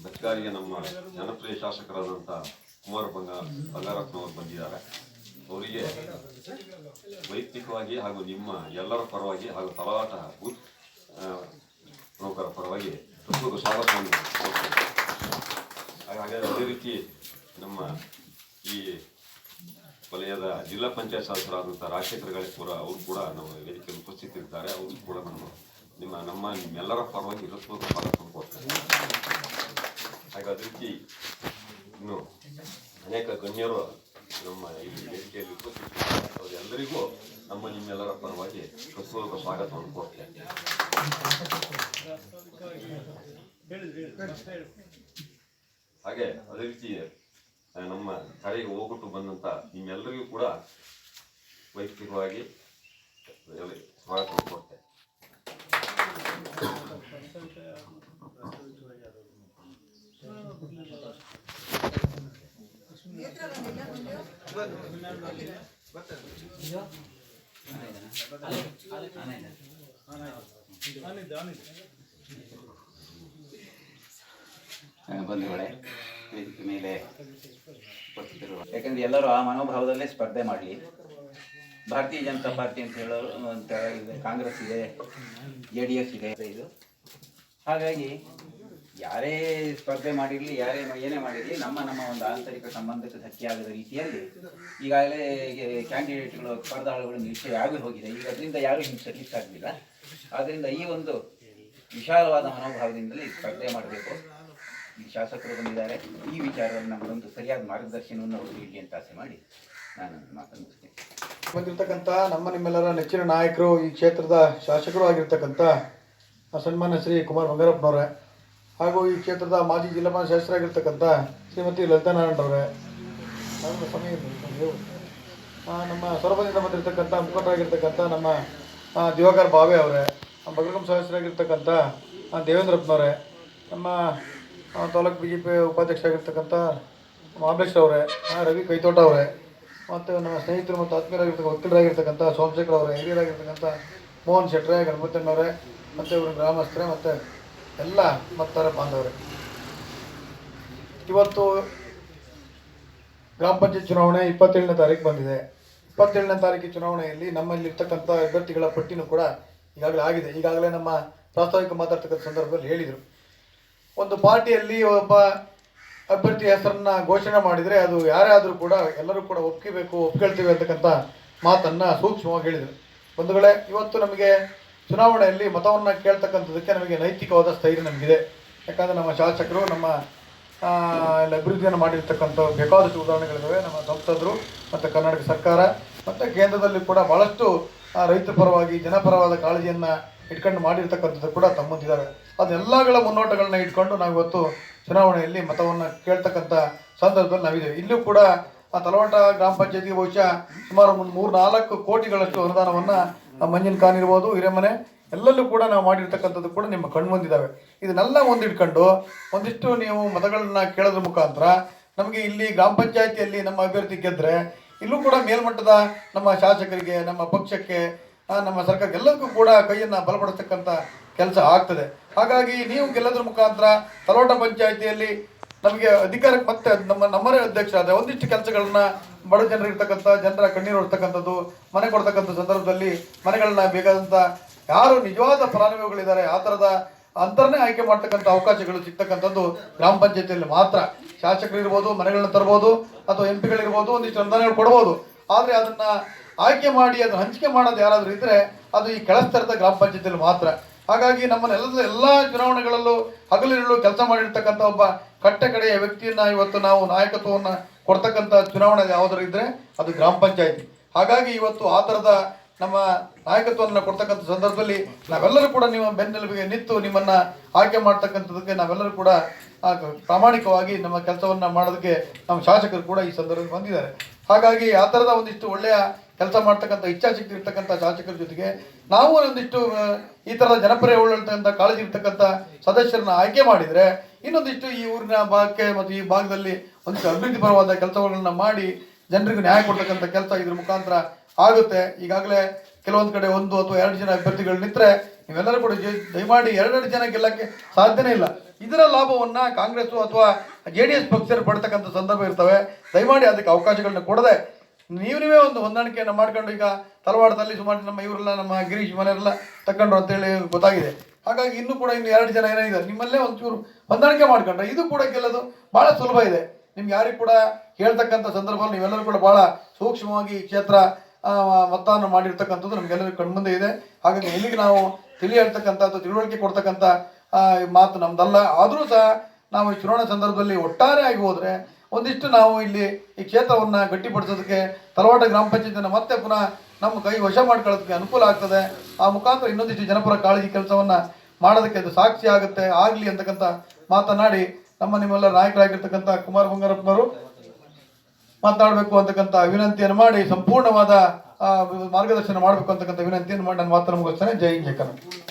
ಬೆಚ್ಚಗಾರಿಗೆ ನಮ್ಮ ಜನಪ್ರಿಯ ಶಾಸಕರಾದಂಥ ಕುಮಾರ ಬಂಗಾರಪ್ಪನವರು ಬಂದಿದ್ದಾರೆ. ಅವರಿಗೆ ವೈಯಕ್ತಿಕವಾಗಿ ಹಾಗೂ ನಿಮ್ಮ ಎಲ್ಲರ ಪರವಾಗಿ ಹಾಗೂ ತಲಾಟ ಬೂತ್ ಪ್ರಮುಖರ ಪರವಾಗಿ ತುಂಬ ಸ್ವಾಗತವನ್ನು ಹಾಗೆ ಅದೇ ರೀತಿ ನಮ್ಮ ಈ ವಲಯದ ಜಿಲ್ಲಾ ಪಂಚಾಯತ್ ಸದಸ್ಯರಾದಂಥ ರಾಜಶೇಖರ ಕೂಡ ಅವರು ಕೂಡ ನಮ್ಮ ವೇದಿಕೆಯಲ್ಲಿ ಉಪಸ್ಥಿತರಿದ್ದಾರೆ. ಅವರು ಕೂಡ ನಿಮ್ಮೆಲ್ಲರ ಪರವಾಗಿ ಹೃತ್ಪೂರ್ವಕ ಸ್ವಾಗತವನ್ನು ಕೊಡ್ತಾರೆ. ಹಾಗೆ ಅದೇ ರೀತಿ ಇನ್ನು ಅನೇಕ ಗಣ್ಯರು ನಮ್ಮ ಈ ವೇದಿಕೆಯಲ್ಲಿ ಉಪಸ್ಥಿತರಿದ್ದಾರೆ. ಅವರೆಲ್ಲರಿಗೂ ನಿಮ್ಮೆಲ್ಲರ ಪರವಾಗಿ ಹೃತ್ಪೂರ್ವಕ ಸ್ವಾಗತವನ್ನು ಕೊಡ್ತೇನೆ. ಹಾಗೆ ಅದೇ ರೀತಿ ನಮ್ಮ ಕರೆಗೆ ಹೋಗ್ಬಿಟ್ಟು ಬಂದಂಥ ನಿಮ್ಮೆಲ್ಲರಿಗೂ ಕೂಡ ವೈಯಕ್ತಿಕವಾಗಿ ಸ್ವಾಗತವನ್ನು ಕೊಡ್ತೇನೆ. ಬಂಧುಗಳೇ, ವೇದಿಕೆ ಮೇಲೆ ಉಪಸ್ಥಿತರು, ಯಾಕಂದ್ರೆ ಎಲ್ಲರೂ ಆ ಮನೋಭಾವದಲ್ಲೇ ಸ್ಪರ್ಧೆ ಮಾಡಲಿ. ಭಾರತೀಯ ಜನತಾ ಪಾರ್ಟಿ ಅಂತ ಹೇಳೋರು ಅಂತ ಇದೆ, ಕಾಂಗ್ರೆಸ್ ಇದೆ, JDS ಇದೆ. ಇದು ಹಾಗಾಗಿ ಯಾರೇ ಸ್ಪರ್ಧೆ ಮಾಡಿರಲಿ, ಏನೇ ಮಾಡಿರಲಿ, ನಮ್ಮ ಒಂದು ಆಂತರಿಕ ಸಂಬಂಧಕ್ಕೆ ಧಕ್ಕೆಯಾಗದ ರೀತಿಯಲ್ಲಿ ಈಗಾಗಲೇ ಕ್ಯಾಂಡಿಡೇಟ್ಗಳು ಸ್ಪರ್ಧಾಳುಗಳು ನಿಶ್ಚಯ ಆಗಿ ಹೋಗಿದೆ. ಈಗ ಅದರಿಂದ ಯಾರೂ ಹಿಂಸಲಿಕ್ಕಾಗಲಿಲ್ಲ. ಆದ್ದರಿಂದ ಈ ಒಂದು ವಿಶಾಲವಾದ ಮನೋಭಾವದಿಂದಲೇ ಸ್ಪರ್ಧೆ ಮಾಡಬೇಕು. ಈ ಶಾಸಕರು ಬಂದಿದ್ದಾರೆ. ಈ ವಿಚಾರದಲ್ಲಿ ನಮಗೊಂದು ಸರಿಯಾದ ಮಾರ್ಗದರ್ಶನವನ್ನು ಅವರು ನೀಡಿ ಅಂತ ಆಸೆ ಮಾಡಿ ನಾನು ಮಾತನಾಡ್ತೇನೆ. ಬಂದಿರತಕ್ಕಂಥ ನಿಮ್ಮೆಲ್ಲರ ನೆಚ್ಚಿನ ನಾಯಕರು, ಈ ಕ್ಷೇತ್ರದ ಶಾಸಕರು ಆಗಿರ್ತಕ್ಕಂಥ ಸನ್ಮಾನ್ಯ ಶ್ರೀ ಕುಮಾರ್ ಬಂಗಾರಪ್ಪನವರೇ, ಹಾಗೂ ಈ ಕ್ಷೇತ್ರದ ಮಾಜಿ ಜಿಲ್ಲಾ ಪಂಚಾಯತ್ ಸದಸ್ಯರಾಗಿರ್ತಕ್ಕಂಥ ಶ್ರೀಮತಿ ಲಲಿತಾ ನಾರಾಯಣರವರೇ, ನಮ್ಮ ಸೊರಬದಿಂದ ಬಂದಿರತಕ್ಕಂಥ ಮುಖಂಡರಾಗಿರ್ತಕ್ಕಂಥ ನಮ್ಮ ದಿವಾಕರ್ ಬಾವೆ ಅವರೇ, ಬಗರಗಂ ಸದಸ್ಯರಾಗಿರ್ತಕ್ಕಂಥ ದೇವೇಂದ್ರಪ್ಪನವರೇ, ನಮ್ಮ ತಾಲೂಕು BJP ಉಪಾಧ್ಯಕ್ಷರಾಗಿರ್ತಕ್ಕಂಥ ಮಹಾಬಲೇಶ್ ಅವರೇ, ರವಿ ಕೈತೋಟ ಅವರೇ, ಮತ್ತು ನಮ್ಮ ಸ್ನೇಹಿತರು ಮತ್ತು ಆತ್ಮೀಯರಾಗಿರ್ತಕ್ಕಂಥ ವಕೀಲರಾಗಿರ್ತಕ್ಕಂಥ ಸೋಮಶೇಖರ್ ಅವರೇ, ಹಿರಿಯರಾಗಿರ್ತಕ್ಕಂಥ ಮೋಹನ್ ಶೆಟ್ಟರೆ, ಗಣಪತಣ್ಣವರೇ, ಮತ್ತು ಇವರು ಗ್ರಾಮಸ್ಥರೇ, ಮತ್ತು ಎಲ್ಲ ಮತ್ತಾರ ಬಾಂಧವರೇ, ಇವತ್ತು ಗ್ರಾಮ ಪಂಚಾಯತ್ ಚುನಾವಣೆ 27ನೇ ತಾರೀಕು ಬಂದಿದೆ. 27ನೇ ತಾರೀಕು ಚುನಾವಣೆಯಲ್ಲಿ ನಮ್ಮಲ್ಲಿರ್ತಕ್ಕಂಥ ಅಭ್ಯರ್ಥಿಗಳ ಪಟ್ಟಿನೂ ಕೂಡ ಈಗಾಗಲೇ ಆಗಿದೆ. ಈಗಾಗಲೇ ನಮ್ಮ ಪ್ರಾಸ್ತಾವಿಕ ಮಾತಾಡ್ತಕ್ಕಂಥ ಸಂದರ್ಭದಲ್ಲಿ ಹೇಳಿದರು, ಒಂದು ಪಾರ್ಟಿಯಲ್ಲಿ ಒಬ್ಬ ಅಭ್ಯರ್ಥಿ ಹೆಸರನ್ನ ಘೋಷಣೆ ಮಾಡಿದರೆ ಅದು ಯಾರೇ ಆದರೂ ಕೂಡ ಎಲ್ಲರೂ ಕೂಡ ಒಪ್ಕೊಳ್ತೀವಿ ಅಂತಕ್ಕಂಥ ಮಾತನ್ನು ಸೂಕ್ಷ್ಮವಾಗಿ ಹೇಳಿದರು. ಬಂಧುಗಳೇ, ಇವತ್ತು ನಮಗೆ ಚುನಾವಣೆಯಲ್ಲಿ ಮತವನ್ನು ಕೇಳ್ತಕ್ಕಂಥದ್ದಕ್ಕೆ ನಮಗೆ ನೈತಿಕವಾದ ಸ್ಥೈರ್ಯ ನಮಗಿದೆ. ಯಾಕಂದರೆ ನಮ್ಮ ಶಾಸಕರು ನಮ್ಮ ಅಭಿವೃದ್ಧಿಯನ್ನು ಮಾಡಿರ್ತಕ್ಕಂಥ ಬೇಕಾದಷ್ಟು ಉದಾಹರಣೆಗಳಿದ್ದಾವೆ. ನಮ್ಮ ಸಂಸದರು ಮತ್ತು ಕರ್ನಾಟಕ ಸರ್ಕಾರ ಮತ್ತು ಕೇಂದ್ರದಲ್ಲಿ ಕೂಡ ಭಾಳಷ್ಟು ರೈತರ ಪರವಾಗಿ ಜನಪರವಾದ ಕಾಳಜಿಯನ್ನು ಇಟ್ಕೊಂಡು ಮಾಡಿರ್ತಕ್ಕಂಥದ್ದು ಕೂಡ ತಮ್ಮಂದಿದ್ದಾವೆ. ಅದೆಲ್ಲಗಳ ಮುನ್ನೋಟಗಳನ್ನ ಇಟ್ಕೊಂಡು ನಾವು ಇವತ್ತು ಚುನಾವಣೆಯಲ್ಲಿ ಮತವನ್ನು ಕೇಳ್ತಕ್ಕಂಥ ಸಂದರ್ಭದಲ್ಲಿ ನಾವಿದ್ದೇವೆ. ಇಲ್ಲೂ ಕೂಡ ತಲವಾಟ ಗ್ರಾಮ ಪಂಚಾಯತಿಗೆ ಬಹುಶಃ ಸುಮಾರು 3-4 ಕೋಟಿಗಳಷ್ಟು ಅನುದಾನವನ್ನು ಮಂಜಿನ ಖಾನ್ ಇರ್ಬೋದು, ಹಿರೇಮನೆ ಎಲ್ಲಲ್ಲೂ ಕೂಡ ನಾವು ಮಾಡಿರ್ತಕ್ಕಂಥದ್ದು ಕೂಡ ನಿಮ್ಮ ಕಣ್ಣು ಬಂದಿದ್ದಾವೆ. ಇದನ್ನೆಲ್ಲ ಮುಂದಿಟ್ಕೊಂಡು ಒಂದಿಷ್ಟು ನೀವು ಮತಗಳನ್ನ ಕೇಳೋದ್ರ ಮುಖಾಂತರ ನಮಗೆ ಇಲ್ಲಿ ಗ್ರಾಮ ಪಂಚಾಯತಿಯಲ್ಲಿ ನಮ್ಮ ಅಭ್ಯರ್ಥಿ ಗೆದ್ದರೆ ಇಲ್ಲೂ ಕೂಡ ಮೇಲ್ಮಟ್ಟದ ನಮ್ಮ ಶಾಸಕರಿಗೆ, ನಮ್ಮ ಪಕ್ಷಕ್ಕೆ, ನಮ್ಮ ಸರ್ಕಾರಕ್ಕೆ ಎಲ್ಲದಕ್ಕೂ ಕೂಡ ಕೈಯನ್ನು ಬಲಪಡಿಸ್ತಕ್ಕಂಥ ಕೆಲಸ ಆಗ್ತದೆ. ಹಾಗಾಗಿ ನೀವು ಗೆಲ್ಲೋದ್ರ ಮುಖಾಂತರ ತಲವಾಟ ಪಂಚಾಯತಿಯಲ್ಲಿ ನಮಗೆ ಅಧಿಕಾರಕ್ಕೆ ಮತ್ತೆ ನಮ್ಮರೇ ಅಧ್ಯಕ್ಷ ಆದರೆ ಒಂದಿಷ್ಟು ಕೆಲಸಗಳನ್ನ ಬಡ ಜನರಿರ್ತಕ್ಕಂಥ ಜನರ ಕಣ್ಣೀರು ಹೊಡ್ತಕ್ಕಂಥದ್ದು, ಮನೆ ಕೊಡ್ತಕ್ಕಂಥ ಸಂದರ್ಭದಲ್ಲಿ ಮನೆಗಳನ್ನ ಬೇಕಾದಂಥ ಯಾರು ನಿಜವಾದ ಫಲಾನುಭವಿಗಳಿದ್ದಾರೆ ಆ ಥರದ ಅಂತರನೇ ಆಯ್ಕೆ ಮಾಡ್ತಕ್ಕಂಥ ಅವಕಾಶಗಳು ಸಿಗ್ತಕ್ಕಂಥದ್ದು ಗ್ರಾಮ ಪಂಚಾಯತಿಯಲ್ಲಿ ಮಾತ್ರ. ಶಾಸಕರಿರ್ಬೋದು, ಮನೆಗಳನ್ನ ತರ್ಬೋದು, ಅಥವಾ MP ಗಳಿರ್ಬೋದು, ಒಂದಿಷ್ಟು ಅನುದಾನಗಳು ಕೊಡ್ಬೋದು. ಆದರೆ ಅದನ್ನು ಆಯ್ಕೆ ಮಾಡಿ ಅದನ್ನು ಹಂಚಿಕೆ ಮಾಡೋದು ಯಾರಾದರೂ ಇದ್ದರೆ ಅದು ಈ ಕೆಳಸ್ತರದ ಗ್ರಾಮ ಪಂಚಾಯತಿಯಲ್ಲಿ ಮಾತ್ರ. ಹಾಗಾಗಿ ಎಲ್ಲ ಚುನಾವಣೆಗಳಲ್ಲೂ ಹಗಲಿರುಳು ಕೆಲಸ ಮಾಡಿರ್ತಕ್ಕಂಥ ಒಬ್ಬ ಕಟ್ಟಕಡೆಯ ವ್ಯಕ್ತಿಯನ್ನು ಇವತ್ತು ನಾವು ನಾಯಕತ್ವವನ್ನು ಕೊಡ್ತಕ್ಕಂಥ ಚುನಾವಣೆ ಯಾವುದಾದ್ರು ಇದ್ದರೆ ಅದು ಗ್ರಾಮ ಪಂಚಾಯತಿ. ಹಾಗಾಗಿ ಇವತ್ತು ಆ ಥರದ ನಮ್ಮ ನಾಯಕತ್ವವನ್ನು ಕೊಡ್ತಕ್ಕಂಥ ಸಂದರ್ಭದಲ್ಲಿ ನಾವೆಲ್ಲರೂ ಕೂಡ ನಿಮ್ಮ ಬೆನ್ನೆಲುಬಿಗೆ ನಿಂತು ನಿಮ್ಮನ್ನು ಆಯ್ಕೆ ಮಾಡ್ತಕ್ಕಂಥದ್ದಕ್ಕೆ ನಾವೆಲ್ಲರೂ ಕೂಡ ಪ್ರಾಮಾಣಿಕವಾಗಿ ನಮ್ಮ ಕೆಲಸವನ್ನು ಮಾಡೋದಕ್ಕೆ ನಮ್ಮ ಶಾಸಕರು ಕೂಡ ಈ ಸಂದರ್ಭದಲ್ಲಿ ಬಂದಿದ್ದಾರೆ. ಹಾಗಾಗಿ ಆ ಥರದ ಒಂದಿಷ್ಟು ಒಳ್ಳೆಯ ಕೆಲಸ ಮಾಡ್ತಕ್ಕಂಥ ಇಚ್ಛಾಶಕ್ತಿ ಇರ್ತಕ್ಕಂಥ ಶಾಸಕರ ಜೊತೆಗೆ ನಾವು ಒಂದಿಷ್ಟು ಈ ಥರದ ಜನಪ್ರಿಯ ಉಳ್ಳತಕ್ಕಂಥ ಕಾಳಜಿ ಇರ್ತಕ್ಕಂಥ ಸದಸ್ಯರನ್ನ ಆಯ್ಕೆ ಮಾಡಿದರೆ ಇನ್ನೊಂದಿಷ್ಟು ಈ ಊರಿನ ಭಾಗಕ್ಕೆ ಮತ್ತು ಈ ಭಾಗದಲ್ಲಿ ಒಂದಿಷ್ಟು ಅಭಿವೃದ್ಧಿ ಪರವಾದ ಕೆಲಸಗಳನ್ನ ಮಾಡಿ ಜನರಿಗೆ ನ್ಯಾಯ ಕೊಡ್ತಕ್ಕಂಥ ಕೆಲಸ ಇದ್ರ ಮುಖಾಂತರ ಆಗುತ್ತೆ. ಈಗಾಗಲೇ ಕೆಲವೊಂದು ಕಡೆ 1 ಅಥವಾ 2 ಜನ ಅಭ್ಯರ್ಥಿಗಳು ನಿಂತರೆ ನೀವೆಲ್ಲರೂ ಕೂಡ ದಯಮಾಡಿ 2 ಜನ ಗೆಲ್ಲಕ್ಕೆ ಸಾಧ್ಯನೇ ಇಲ್ಲ. ಇದರ ಲಾಭವನ್ನ ಕಾಂಗ್ರೆಸ್ ಅಥವಾ JDS ಪಕ್ಷರು ಪಡ್ತಕ್ಕಂಥ ಸಂದರ್ಭ ಇರ್ತವೆ. ದಯಮಾಡಿ ಅದಕ್ಕೆ ಅವಕಾಶಗಳನ್ನ ಕೊಡದೆ ನೀವೇ ಒಂದು ಹೊಂದಾಣಿಕೆಯನ್ನು ಮಾಡ್ಕೊಂಡು, ಈಗ ತಲವಾಡದಲ್ಲಿ ಸುಮಾರು ನಮ್ಮ ಇವರೆಲ್ಲ ನಮ್ಮ ಗಿರೀಶ್ ಮನೆಯವರೆಲ್ಲ ತಗೊಂಡ್ರು ಅಂತೇಳಿ ಗೊತ್ತಾಗಿದೆ. ಹಾಗಾಗಿ ಇನ್ನೂ ಕೂಡ 2 ಜನ ಏನಿದ್ದಾರೆ, ನಿಮ್ಮಲ್ಲೇ ಒಂಚೂರು ಹೊಂದಾಣಿಕೆ ಮಾಡ್ಕೊಂಡ್ರೆ ಇದು ಕೂಡ ಗೆಲ್ಲೋದು ಭಾಳ ಸುಲಭ ಇದೆ. ನಿಮ್ಗೆ ಯಾರಿಗೆ ಕೂಡ ಹೇಳ್ತಕ್ಕಂಥ ಸಂದರ್ಭದಲ್ಲಿ ನೀವೆಲ್ಲರೂ ಕೂಡ ಭಾಳ ಸೂಕ್ಷ್ಮವಾಗಿ ಈ ಕ್ಷೇತ್ರ ಮತದಾನ ಮಾಡಿರ್ತಕ್ಕಂಥದ್ದು ನಮಗೆಲ್ಲರಿಗೂ ಕಣ್ಮುಂದೆ ಇದೆ. ಹಾಗಾಗಿ ಇಲ್ಲಿಗೆ ನಾವು ಹೇಳ್ತಕ್ಕಂಥದ್ದು ತಿಳುವಳಿಕೆ ಕೊಡ್ತಕ್ಕಂಥ ಮಾತು ನಮ್ದಲ್ಲ. ಆದರೂ ಸಹ ನಾವು ಈ ಚುನಾವಣಾ ಸಂದರ್ಭದಲ್ಲಿ ಒಟ್ಟಾರೆ ಆಗಿ ಹೋದರೆ ಒಂದಿಷ್ಟು ನಾವು ಇಲ್ಲಿ ಈ ಕ್ಷೇತ್ರವನ್ನು ಗಟ್ಟಿಪಡಿಸೋದಕ್ಕೆ ತಲವಾಡ ಗ್ರಾಮ ಪಂಚಾಯತಿನ ಮತ್ತೆ ಪುನಃ ನಮ್ಮ ಕೈ ವಶ ಮಾಡ್ಕೊಳ್ಳೋದಕ್ಕೆ ಅನುಕೂಲ ಆಗ್ತದೆ. ಆ ಮುಖಾಂತರ ಇನ್ನೊಂದಿಷ್ಟು ಜನಪರ ಕಾಳಜಿ ಕೆಲಸವನ್ನು ಮಾಡೋದಕ್ಕೆ ಅದು ಸಾಕ್ಷಿ ಆಗುತ್ತೆ, ಆಗಲಿ ಅಂತಕ್ಕಂಥ ಮಾತನಾಡಿ ನಿಮ್ಮೆಲ್ಲ ನಾಯಕರಾಗಿರ್ತಕ್ಕಂಥ ಕುಮಾರ ಬಂಗಾರಪ್ಪನವರು ಮಾತನಾಡಬೇಕು ಅಂತಕ್ಕಂಥ ವಿನಂತಿಯನ್ನು ಮಾಡಿ ಸಂಪೂರ್ಣವಾದ ಮಾರ್ಗದರ್ಶನ ಮಾಡಬೇಕು ಅಂತಕ್ಕಂಥ ವಿನಂತಿಯನ್ನು ಮಾಡಿ ನನ್ನ ಮಾತನ್ನು ಮುಗಿಸ್ತೇನೆ. ಜೈ ಹಿಂದ್, ಜೈ ಕರ್ನಾಟಕ.